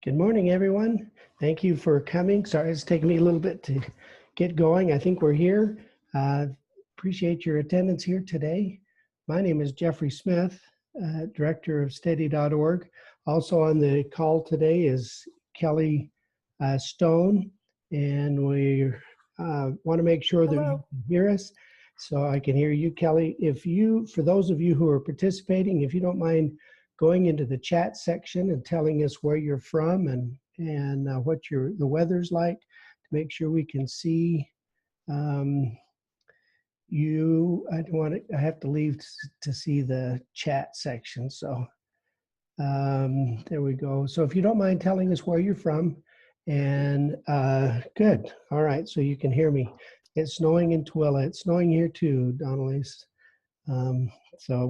Good morning, everyone. Thank you for coming. Sorry, it's taken me a little bit to get going. I think we're here. Appreciate your attendance here today. My name is Jeffrey Smith, Director of Steady.org. Also on the call today is Kelly Stone, and we want to make sure that you can hear us, so I can hear you, Kelly. For those of you who are participating, if you don't mind going into the chat section and telling us where you're from and what the weather's like, to make sure we can see you. I have to leave to see the chat section. So there we go. So if you don't mind telling us where you're from, and good. All right, so you can hear me. It's snowing in Tooele. It's snowing here too, Donnelly's. So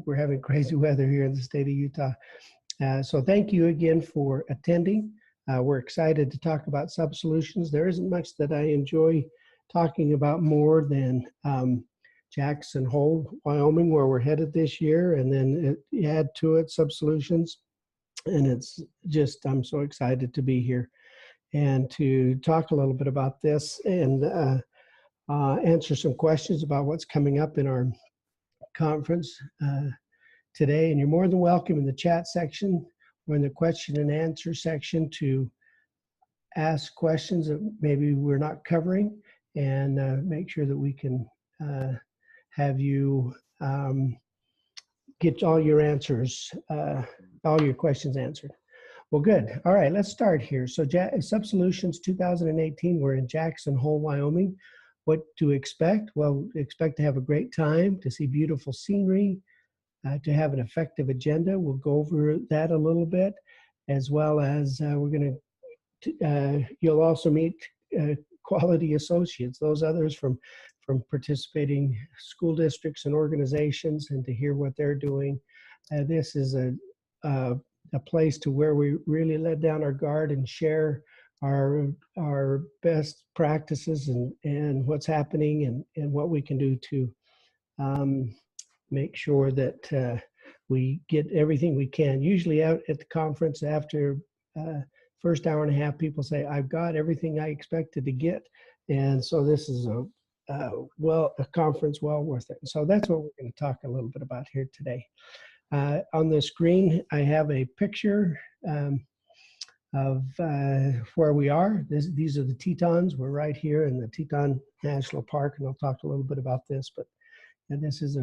we're having crazy weather here in the state of Utah. So thank you again for attending. We're excited to talk about SubSolutions. There isn't much that I enjoy talking about more than Jackson Hole, Wyoming, where we're headed this year, and then add to it SubSolutions. And it's just, I'm so excited to be here and to talk a little bit about this and answer some questions about what's coming up in our conference today. And you're more than welcome in the chat section or in the question and answer section to ask questions that maybe we're not covering, and make sure that we can have you get all your answers, all your questions answered. Well, good. All right, let's start here. So SubSolutions 2018, we're in Jackson Hole, Wyoming. What to expect? Well, expect to have a great time, to see beautiful scenery, to have an effective agenda. We'll go over that a little bit, as well as you'll also meet quality associates, those others from participating school districts and organizations, and to hear what they're doing. This is a place to where we really let down our guard and share our best practices and what's happening and what we can do to make sure that we get everything we can. Usually out at the conference, after first hour and a half, people say, I've got everything I expected to get. And so this is a conference well worth it. So that's what we're going to talk a little bit about here today. On the screen, I have a picture of where we are. These are the Tetons. We're right here in the Teton National Park, and I'll talk a little bit about this. And this is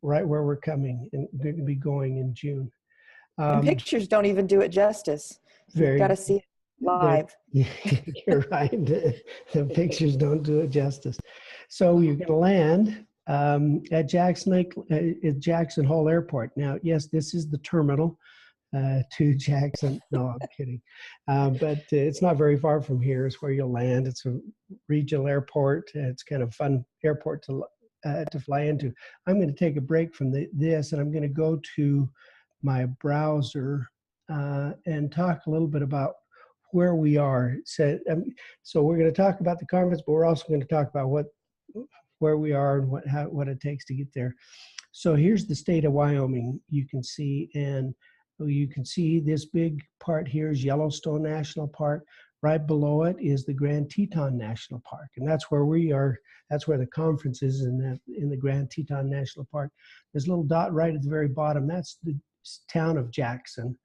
right where we're coming and going to be going in June. And pictures don't even do it justice. You've got to see it live. You're right. The pictures don't do it justice. So you're going to land at Jackson Hole Airport. Now, yes, this is the terminal to Jackson. No, I'm kidding. But it's not very far from here is where you'll land. It's a regional airport. It's kind of fun airport to fly into. I'm going to take a break from this, and I'm going to go to my browser and talk a little bit about where we are. So we're going to talk about the conference, but we're also going to talk about where we are and what it takes to get there. So here's the state of Wyoming. You can see, and you can see this big part here is Yellowstone National Park. Right below it is the Grand Teton National Park, and that's where we are. That's where the conference is in the Grand Teton National Park. There's a little dot right at the very bottom. That's the town of Jackson,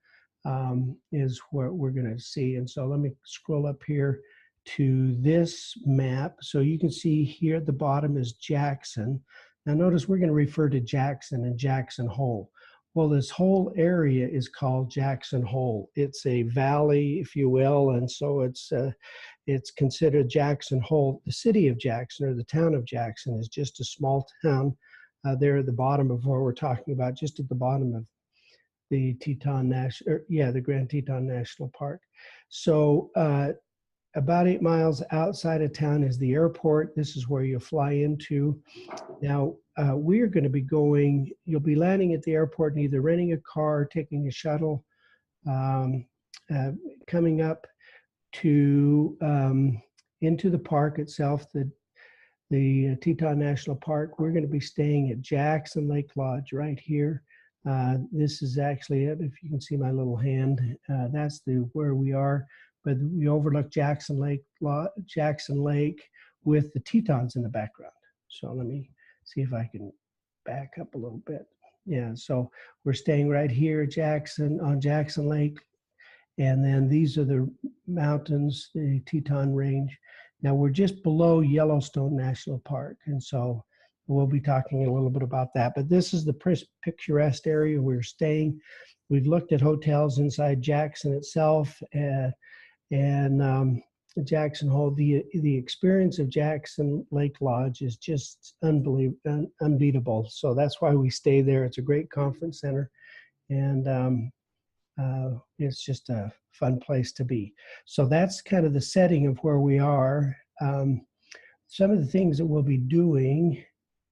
is where we're going to see. And so let me scroll up here to this map. So you can see here at the bottom is Jackson. Now notice we're going to refer to Jackson and Jackson Hole. Well, this whole area is called Jackson Hole. It's a valley, if you will, and so it's considered Jackson Hole. The city of Jackson, or the town of Jackson, is just a small town there at the bottom of where we're talking about, just at the bottom of the the Grand Teton National Park. So about 8 miles outside of town is the airport. This is where you fly into. Now, we're going to be you'll be landing at the airport and either renting a car, taking a shuttle, coming up to into the park itself, the Teton National Park. We're going to be staying at Jackson Lake Lodge right here. This is actually it. If you can see my little hand, that's where we are. But we overlook Jackson Lake with the Tetons in the background. So let me see if I can back up a little bit. Yeah, so we're staying right here on Jackson Lake. And then these are the mountains, the Teton Range. Now we're just below Yellowstone National Park. And so we'll be talking a little bit about that. But this is the picturesque area we're staying. We've looked at hotels inside Jackson itself and Jackson Hole. The experience of Jackson Lake Lodge is just unbeatable. So that's why we stay there. It's a great conference center. And it's just a fun place to be. So that's kind of the setting of where we are. Some of the things that we'll be doing,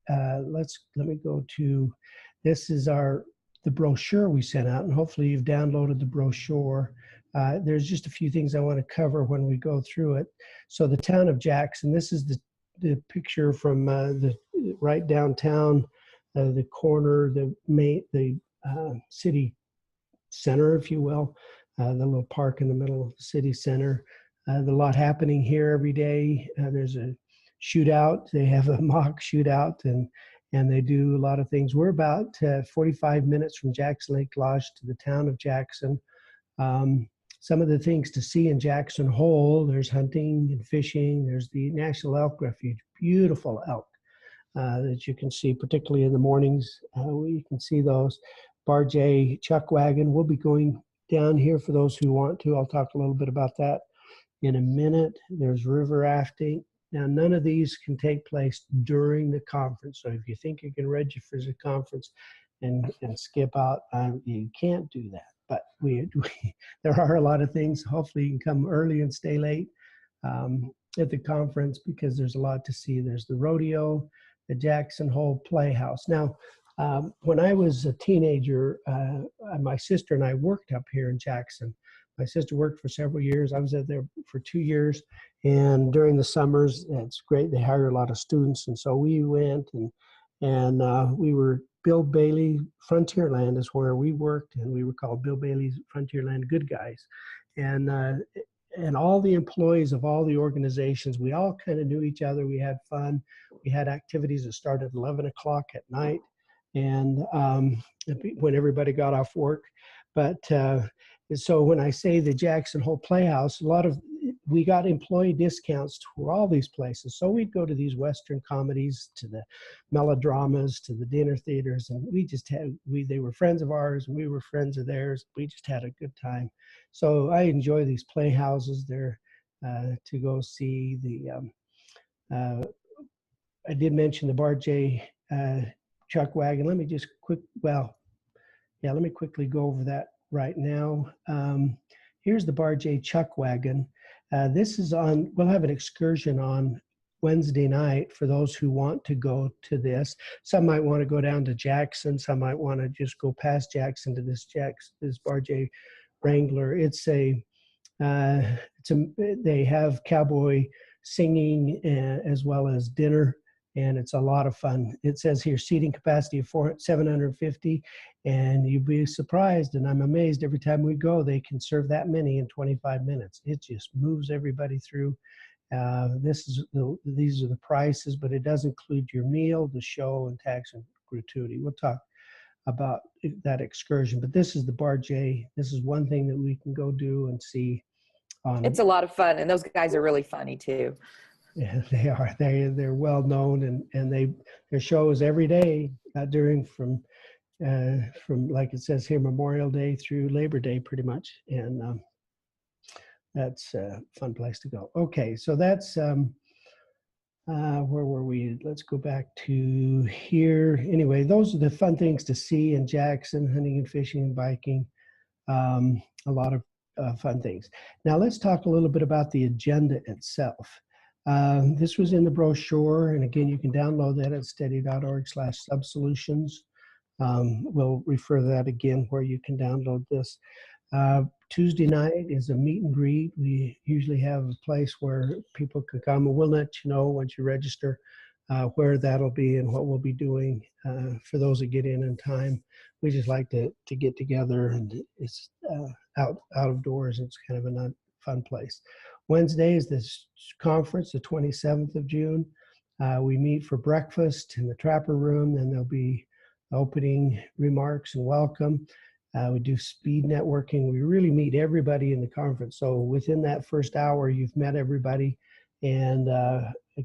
let me go to, this is the brochure we sent out, and hopefully you've downloaded the brochure. There's just a few things I want to cover when we go through it. So the town of Jackson, this is the picture from the right downtown, the corner, the city center, if you will, the little park in the middle of the city center. There's a lot happening here every day. There's a shootout. They have a mock shootout, and they do a lot of things. We're about 45 minutes from Jackson Lake Lodge to the town of Jackson. Some of the things to see in Jackson Hole, there's hunting and fishing. There's the National Elk Refuge, beautiful elk that you can see, particularly in the mornings. You can see those. Bar-J chuck wagon. We'll be going down here for those who want to. I'll talk a little bit about that in a minute. There's river rafting. Now, none of these can take place during the conference. So if you think you can register for the conference and skip out, you can't do that. But there are a lot of things. Hopefully you can come early and stay late at the conference because there's a lot to see. There's the rodeo, the Jackson Hole Playhouse. Now, when I was a teenager, my sister and I worked up here in Jackson. My sister worked for several years. I was there for 2 years. And during the summers, it's great. They hire a lot of students. And so we went and we were Bill Bailey Frontierland is where we worked. And we were called Bill Bailey's Frontierland Good Guys. And all the employees of all the organizations, we all kind of knew each other. We had fun. We had activities that started at 11 o'clock at night. And when everybody got off work. But so when I say the Jackson Hole Playhouse, we got employee discounts for all these places. So we'd go to these Western comedies, to the melodramas, to the dinner theaters, and they were friends of ours, and we were friends of theirs. We just had a good time. So I enjoy these playhouses there to go see the, I did mention the Bar-J chuck wagon. Let me quickly go over that right now. Here's the Bar-J chuck wagon. We'll have an excursion on Wednesday night for those who want to go to this. Some might want to go down to Jackson. Some might want to just go past Jackson to this Bar-J Wrangler. They have cowboy singing as well as dinner. And it's a lot of fun. It says here, seating capacity of 750, and you'd be surprised, and I'm amazed every time we go, they can serve that many in 25 minutes. It just moves everybody through. These are the prices, but it does include your meal, the show, and tax and gratuity. We'll talk about that excursion, but this is the Bar-J. This is one thing that we can go do and see. It's a lot of fun, and those guys are really funny too. Yeah, they are. They're well known, and their shows every day from like it says here, Memorial Day through Labor Day, pretty much, and that's a fun place to go. Okay, so that's where were we? Let's go back to here. Anyway, those are the fun things to see in Jackson: hunting and fishing and biking. A lot of fun things. Now let's talk a little bit about the agenda itself. This was in the brochure, and again, you can download that at steady.org/SubSolutions. We'll refer to that again where you can download this. Tuesday night is a meet and greet. We usually have a place where people can come, and we'll let you know once you register where that'll be and what we'll be doing. For those that get in time, we just like to get together, and it's out of doors. It's kind of a fun place. Wednesday is this conference, the 27th of June. We meet for breakfast in the Trapper Room, and there'll be opening remarks and welcome. We do speed networking. We really meet everybody in the conference. So within that first hour, you've met everybody and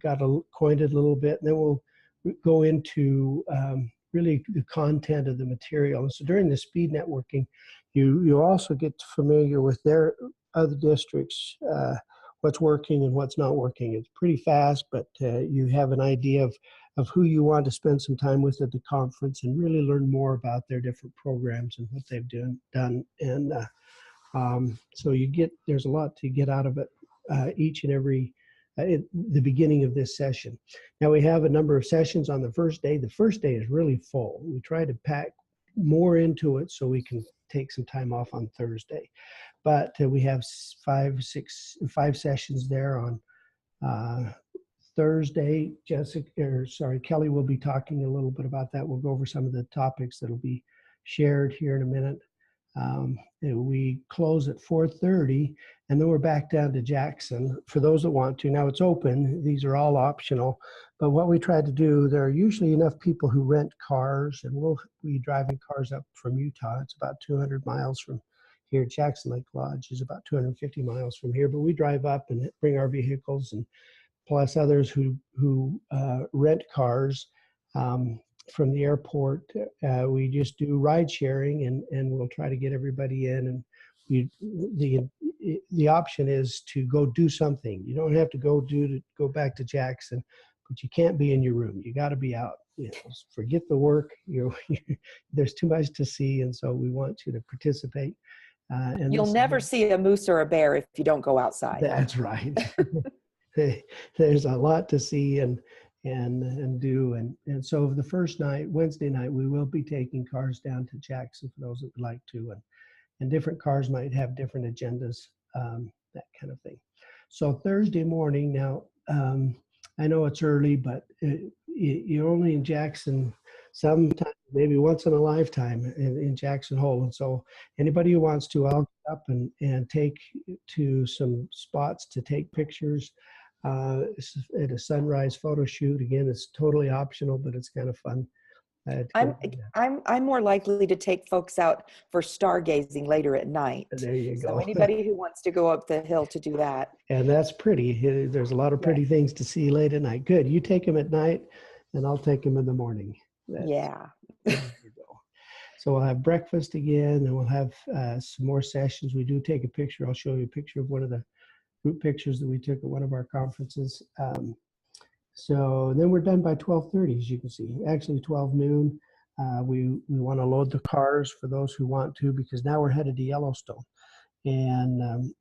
got acquainted a little bit. And then we'll go into really the content of the material. And so during the speed networking, you also get familiar with their other districts, what's working and what's not working. It's pretty fast, but you have an idea of who you want to spend some time with at the conference and really learn more about their different programs and what they've done. And so there's a lot to get out of it each and every the beginning of this session. Now we have a number of sessions on the first day. The first day is really full. We try to pack more into it so we can take some time off on Thursday. But we have five sessions there on Thursday. Kelly will be talking a little bit about that. We'll go over some of the topics that'll be shared here in a minute. We close at 4:30, and then we're back down to Jackson for those that want to. Now it's open. These are all optional. But what we try to do, there are usually enough people who rent cars, and we'll be driving cars up from Utah. It's about 200 miles from here. Jackson Lake Lodge is about 250 miles from here, but we drive up and bring our vehicles, and plus others who rent cars from the airport. We just do ride sharing, and we'll try to get everybody in. And the option is to go do something. You don't have to go back to Jackson, but you can't be in your room. You got to be out. Forget the work. There's too much to see, and so we want you to participate. And you'll never see a moose or a bear if you don't go outside. That's right. There's a lot to see and do. And so the first night, Wednesday night, we will be taking cars down to Jackson for those that would like to. And different cars might have different agendas, that kind of thing. So Thursday morning, now, I know it's early, but you're only in Jackson sometime, maybe once in a lifetime in Jackson Hole. And so anybody who wants to, I'll get up and take to some spots to take pictures at a sunrise photo shoot. Again, it's totally optional, but it's kind of fun. I'm more likely to take folks out for stargazing later at night. There you go. So anybody who wants to go up the hill to do that. And that's pretty. There's a lot of pretty things to see late at night. Good. You take them at night, and I'll take them in the morning. Yeah. There you go. So we'll have breakfast again, and we'll have some more sessions. We do take a picture. I'll show you a picture of one of the group pictures that we took at one of our conferences. So then we're done by 12:30, as you can see. Actually, 12 noon. We want to load the cars for those who want to, because now we're headed to Yellowstone. And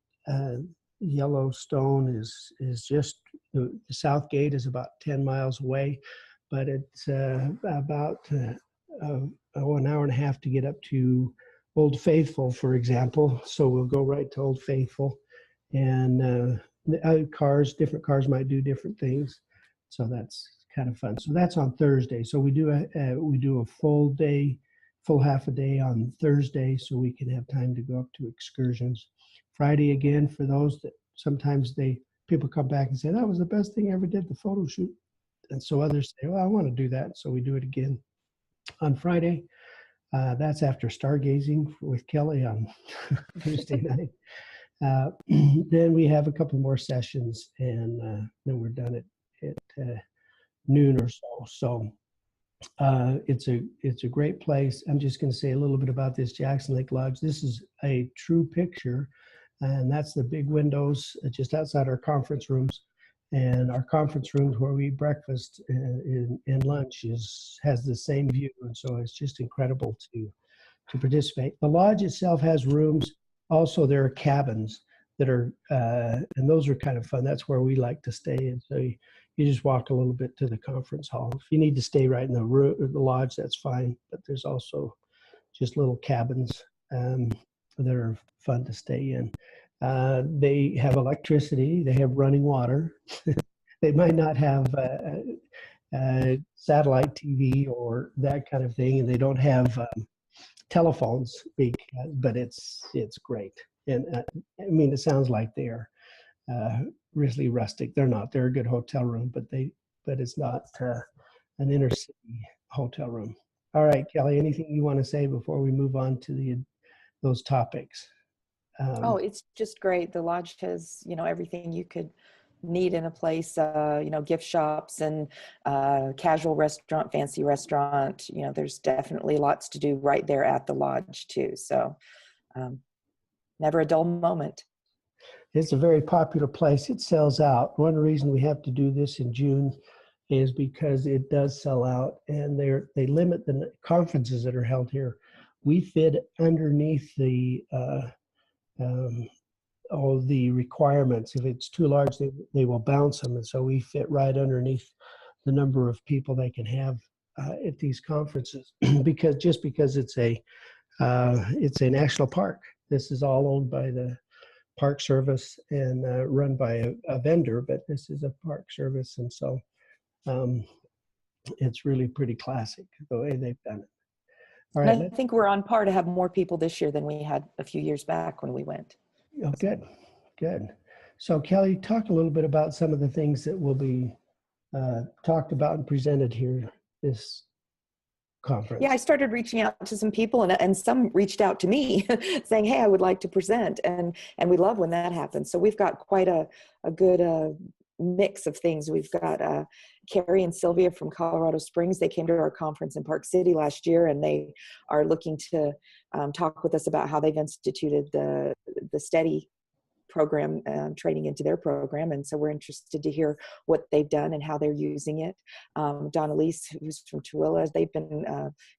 Yellowstone is just, the South Gate is about 10 miles away, but it's about an hour and a half to get up to Old Faithful, for example. So we'll go right to Old Faithful, and the other cars, different cars might do different things. So that's kind of fun. So that's on Thursday. So we do a full day, full half a day on Thursday, so we can have time to go up to excursions. Friday again, for those that sometimes people come back and say, that was the best thing I ever did, the photo shoot. And so others say, well, I want to do that. So we do it again on Friday. That's after stargazing with Kelly on Thursday night. Then we have a couple more sessions, and then we're done at noon or so. So it's a great place. I'm just going to say a little bit about this Jackson Lake Lodge. This is a true picture, and that's the big windows just outside our conference rooms. And our conference rooms where we eat breakfast and lunch has the same view, and so it's just incredible to participate. The lodge itself has rooms. Also, there are cabins that are, and those are kind of fun. That's where we like to stay. And so you just walk a little bit to the conference hall. If you need to stay right in the lodge, that's fine. But there's also just little cabins that are fun to stay in. They have electricity. They have running water. They might not have satellite TV or that kind of thing, and they don't have telephones, but it's great. And I mean, it sounds like they are really rustic. They're not. They're a good hotel room, but it's not an inner city hotel room. All right, Kelly, anything you want to say before we move on to those topics? Oh, it's just great. The lodge has, everything you could need in a place, gift shops and casual restaurant, fancy restaurant. There's definitely lots to do right there at the lodge too. So never a dull moment. It's a very popular place. It sells out. One reason we have to do this in June is because it does sell out, and they limit the conferences that are held here. We fit underneath all the requirements. If it's too large, they will bounce them, and so we fit right underneath the number of people they can have at these conferences because it's a national park. This is all owned by the Park Service and run by a vendor, but this is a park service, and so it's really pretty classic the way they've done it. All right. And I think we're on par to have more people this year than we had a few years back when we went. Oh, good. So Kelly, talk a little bit about some of the things that will be talked about and presented here this conference. Yeah, I started reaching out to some people, and some reached out to me saying, hey, I would like to present. And we love when that happens. So we've got quite a good mix of things. We've got Carrie and Sylvia from Colorado Springs. They came to our conference in Park City last year, and they are looking to talk with us about how they've instituted the STEADY program training into their program. And so we're interested to hear what they've done and how they're using it. Donna Lease, who's from Tooele, they've been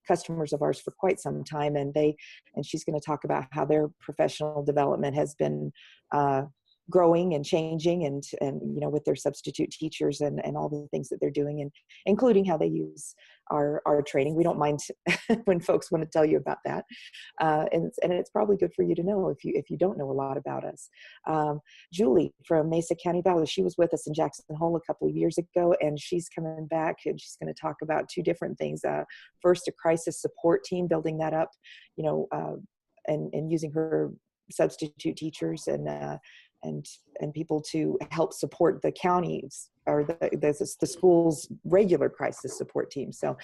customers of ours for quite some time, and she's going to talk about how their professional development has been growing and changing, and with their substitute teachers and all the things that they're doing, and including how they use our training. We don't mind when folks want to tell you about that, and it's probably good for you to know if you don't know a lot about us. Julie from Mesa County Valley, she was with us in Jackson Hole a couple of years ago, and she's coming back, and she's going to talk about two different things. First, a crisis support team, building that up, and using her substitute teachers and people to help support the counties or the school's regular crisis support team. So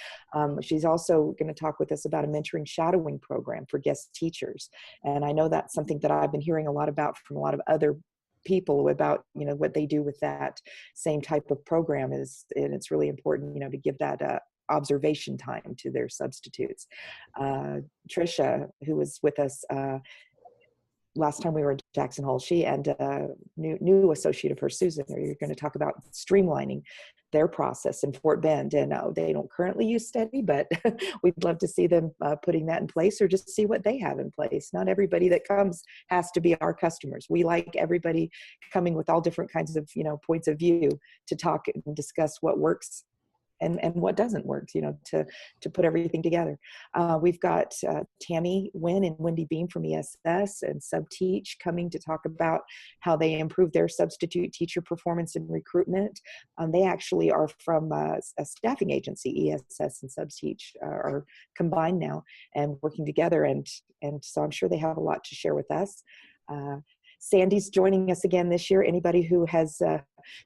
she's also going to talk with us about a mentoring shadowing program for guest teachers. And I know that's something that I've been hearing a lot about from a lot of other people about, what they do with that same type of program and it's really important, to give that observation time to their substitutes. Trisha, who was with us last time we were in Jackson Hole, she and a new associate of hers, Susan, are going to talk about streamlining their process in Fort Bend. And they don't currently use STEADY, but we'd love to see them putting that in place, or just see what they have in place. Not everybody that comes has to be our customers. We like everybody coming with all different kinds of, points of view to talk and discuss what works and what doesn't work, to put everything together. We've got Tammy Wynn and Wendy Beam from ESS and SubTeach coming to talk about how they improve their substitute teacher performance and recruitment. They actually are from a staffing agency. ESS and SubTeach are combined now and working together, and so I'm sure they have a lot to share with us. Sandy's joining us again this year. Anybody who has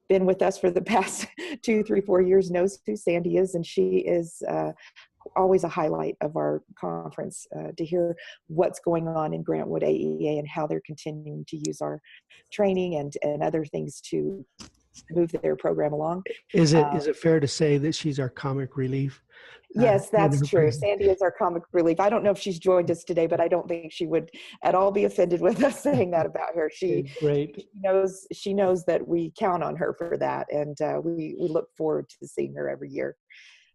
been with us for the past 2, 3, 4 years knows who Sandy is, and she is always a highlight of our conference to hear what's going on in Grantwood AEA and how they're continuing to use our training and other things to move their program along. Is it fair to say that she's our comic relief? Yes, that's true. Sandy is our comic relief. I don't know if she's joined us today, but I don't think she would at all be offended with us saying that about her. She knows that we count on her for that, and we look forward to seeing her every year.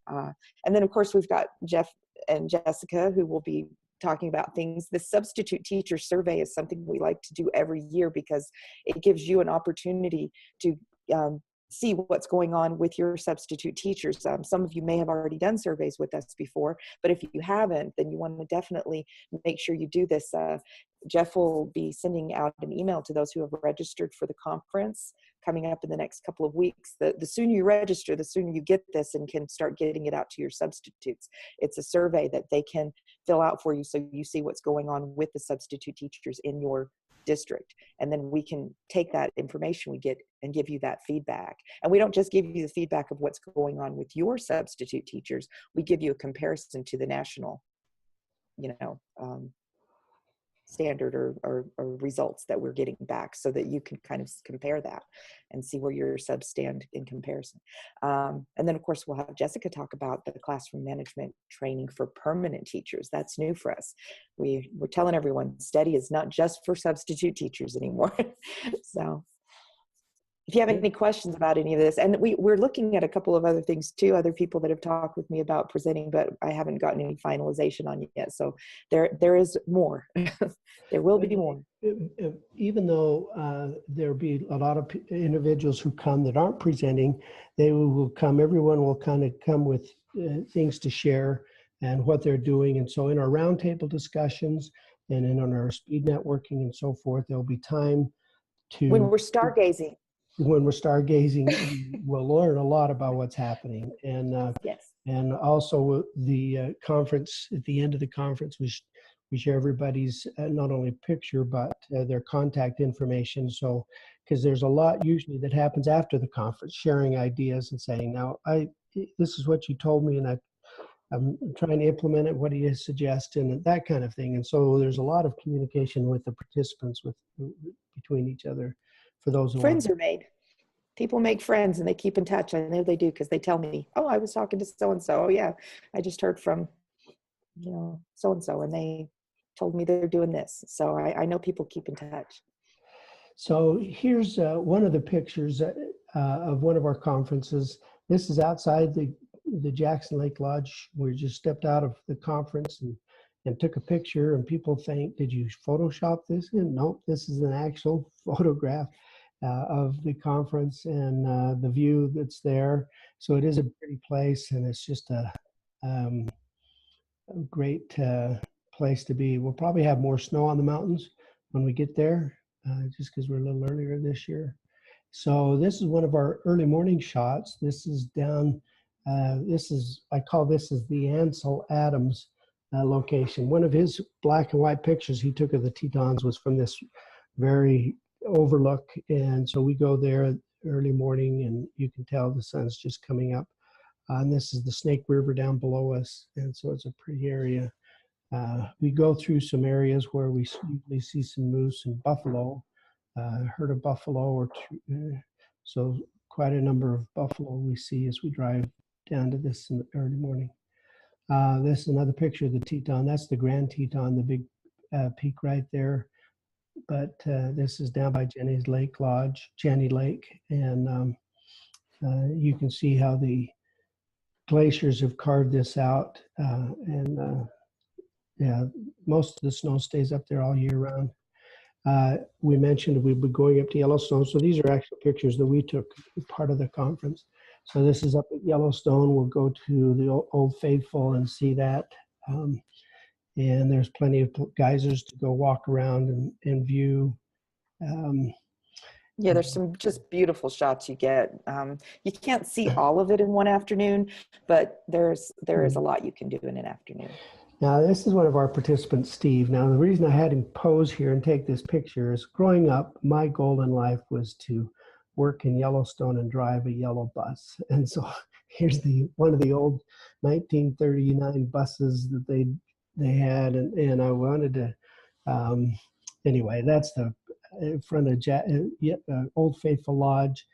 And then, of course, we've got Jeff and Jessica, who will be talking about things. The substitute teacher survey is something we like to do every year because it gives you an opportunity to see what's going on with your substitute teachers. Some of you may have already done surveys with us before, but if you haven't, then you want to definitely make sure you do this Jeff will be sending out an email to those who have registered for the conference coming up in the next couple of weeks. The sooner you register, the sooner you get this and can start getting it out to your substitutes. It's a survey that they can fill out for you so you see what's going on with the substitute teachers in your district. And then we can take that information we get and give you that feedback. And we don't just give you the feedback of what's going on with your substitute teachers. We give you a comparison to the national, standard or results that we're getting back, so that you can kind of compare that and see where your subs stand in comparison. And then of course we'll have Jessica talk about the classroom management training for permanent teachers. That's new for us. We're telling everyone STEADY is not just for substitute teachers anymore. So if you have any questions about any of this, and we're looking at a couple of other things too, other people that have talked with me about presenting, but I haven't gotten any finalization on it yet. So there is more. There will be more. Even though there'll be a lot of individuals who come that aren't presenting, they will come, everyone will kind of come with things to share and what they're doing. And so in our roundtable discussions and in on our speed networking and so forth, there'll be time to— When we're stargazing. When we're stargazing, we'll learn a lot about what's happening. And yes. And also the conference, at the end of the conference, we share everybody's not only picture, but their contact information. So, because there's a lot usually that happens after the conference, sharing ideas and saying, now, this is what you told me, and I'm trying to implement it. What do you suggest? And that kind of thing. And so there's a lot of communication with the participants between each other. For those who friends are made. People make friends and they keep in touch. I know they do, because they tell me, oh, I was talking to so-and-so. Oh yeah, I just heard from, so-and-so, and they told me they're doing this. So I know people keep in touch. So here's one of the pictures of one of our conferences. This is outside the Jackson Lake Lodge. We just stepped out of the conference and took a picture, and people think, did you Photoshop this in? Nope, this is an actual photograph of the conference and the view that's there. So it is a pretty place, and it's just a great place to be. We'll probably have more snow on the mountains when we get there, just because we're a little earlier this year. So this is one of our early morning shots. This is down, I call this as the Ansel Adams location. One of his black and white pictures he took of the Tetons was from this very overlook, and so we go there early morning, and you can tell the sun's just coming up. And this is the Snake River down below us, and so it's a pretty area. We go through some areas where we usually see some moose and buffalo, herd of buffalo or two, so quite a number of buffalo we see as we drive down to this in the early morning. This is another picture of the Teton. That's the Grand Teton, the big peak right there. But this is down by Jenny's Lake Lodge, Jenny Lake, and you can see how the glaciers have carved this out. Yeah, most of the snow stays up there all year round. We mentioned we'd be going up to Yellowstone, so these are actual pictures that we took as part of the conference. So this is up at Yellowstone. We'll go to the Old Faithful and see that. And there's plenty of geysers to go walk around and view. Yeah, there's some just beautiful shots you get. You can't see all of it in one afternoon, but there is a lot you can do in an afternoon. Now, this is one of our participants, Steve. Now, the reason I had him pose here and take this picture is growing up, my goal in life was to work in Yellowstone and drive a yellow bus. And so here's one of the old 1939 buses that they had, and I wanted to, anyway, that's the in front of Old Faithful Lodge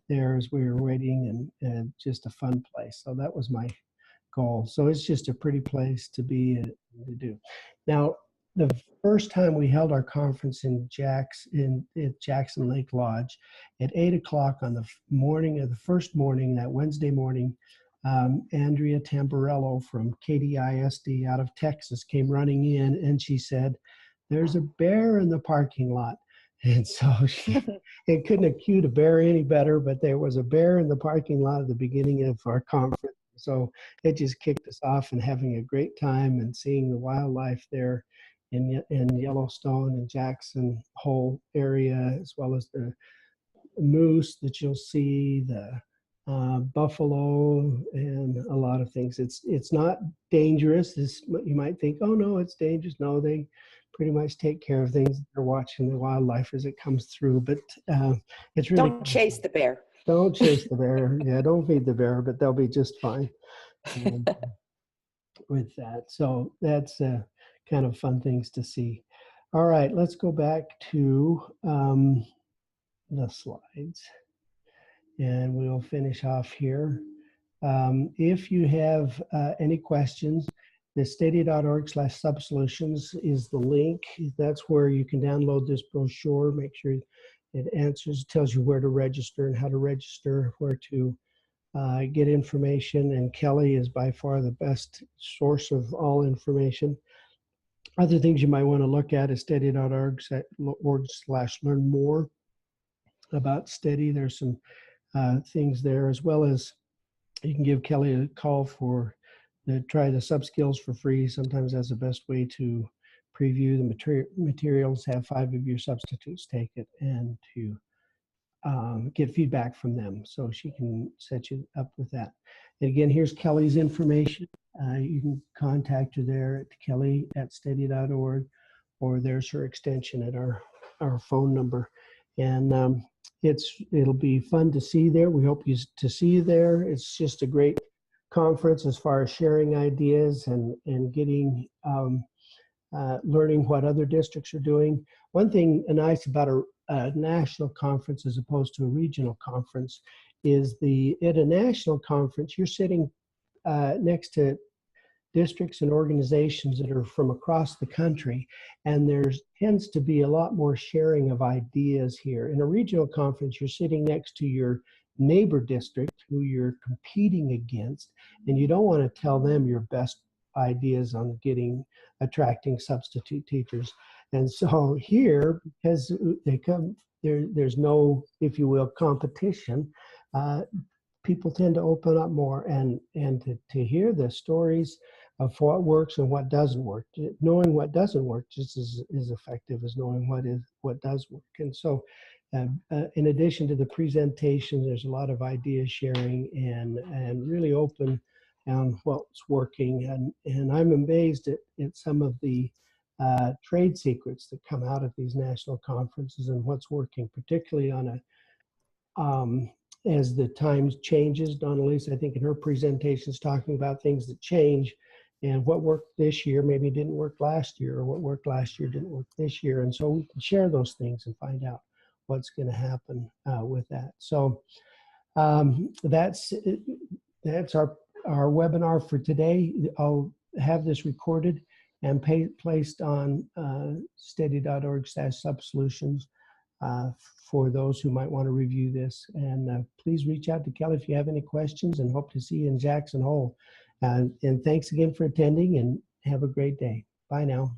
there as we were waiting, and just a fun place. So that was my goal. So it's just a pretty place to be and to do. Now, the first time we held our conference at Jackson Lake Lodge at 8 o'clock on the morning of the first morning, that Wednesday morning, Andrea Tamburello from KDISD out of Texas came running in, and she said, "There's a bear in the parking lot." And so it couldn't have cued a bear any better, but there was a bear in the parking lot at the beginning of our conference. So it just kicked us off and having a great time and seeing the wildlife there in Yellowstone and Jackson Hole area, as well as the moose that you'll see, the buffalo, and a lot of things. It's not dangerous. You might think, oh no, it's dangerous. No, they pretty much take care of things. They're watching the wildlife as it comes through, but it's really Don't chase the bear. don't chase the bear. Yeah, don't feed the bear, but they'll be just fine with that. So that's kind of fun things to see. All right, let's go back to the slides, and we'll finish off here. If you have any questions, the steady.org/subsolutions is the link. That's where you can download this brochure. Make sure it tells you where to register and how to register, where to get information. And Kelly is by far the best source of all information. Other things you might want to look at is steady.org/learn more about Steady. There's some things there, as well as you can give Kelly a call try the sub skills for free. Sometimes that's the best way to preview the materials, have 5 of your substitutes take it, and to get feedback from them, so she can set you up with that. And again, here's Kelly's information. You can contact her there at kelly@steady.org, or there's her extension at our phone number. And it'll be fun to see there. We hope to see you there. It's just a great conference as far as sharing ideas and getting learning what other districts are doing. One thing nice about a national conference as opposed to a regional conference is at a national conference, you're sitting next to districts and organizations that are from across the country, and there tends to be a lot more sharing of ideas here. In a regional conference, you're sitting next to your neighbor district who you're competing against, and you don't want to tell them your best ideas on attracting substitute teachers. And so here, because there's no, if you will, competition, people tend to open up more and to hear the stories of what works and what doesn't work. Knowing what doesn't work just as effective as knowing what does work. And so in addition to the presentation, there's a lot of idea sharing and really open on what's working. And I'm amazed at some of the trade secrets that come out of these national conferences and what's working, particularly on as the times changes. Donnelly's, I think in her presentation, is talking about things that change, and what worked this year maybe didn't work last year, or what worked last year didn't work this year. And so we can share those things and find out what's going to happen with that. So that's our webinar for today. I'll have this recorded and placed on steady.org/subsolutions for those who might want to review this. And please reach out to Kelly if you have any questions, and hope to see you in Jackson Hole. And thanks again for attending, and have a great day. Bye now.